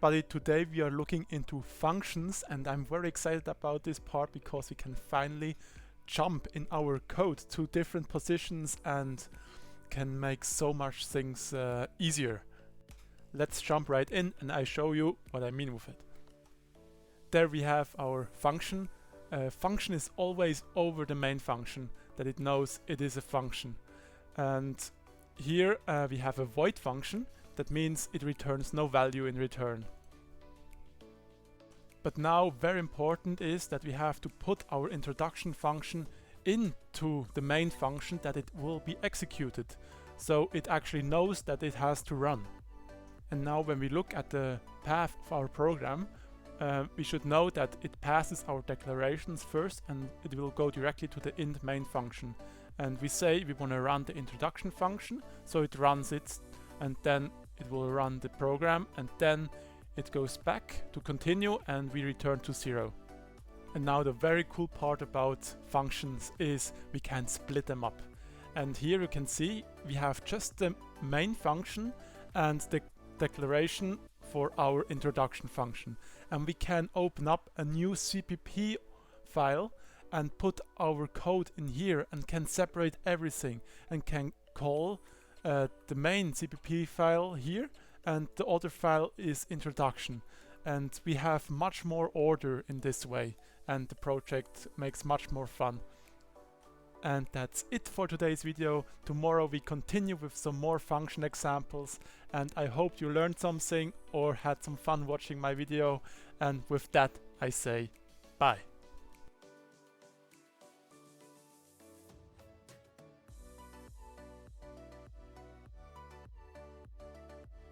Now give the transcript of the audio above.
everybody, today we are looking into functions, and I'm very excited about this part because we can finally jump in our code to different positions and can make so much things easier. Let's jump right in and I show you what I mean with it. There we have our function. Function is always over the main function, that it knows it is a function. And here we have a void function. That means it returns no value in return. But now very important is that we have to put our introduction function into the main function that it will be executed. So it actually knows that it has to run. And now when we look at the path of our program, we should know that it passes our declarations first and it will go directly to the int main function. And we say we want to run the introduction function, so it runs it and then it will run the program and then it goes back to continue and we return to 0. And now the very cool part about functions is we can split them up. And here you can see we have just the main function and the declaration for our introduction function. And we can open up a new CPP file and put our code in here and can separate everything and can call the main CPP file here, and the other file is introduction. And we have much more order in this way, and the project makes much more fun. And that's it for today's video. Tomorrow we continue with some more function examples, and I hope you learned something or had some fun watching my video. And with that I say bye.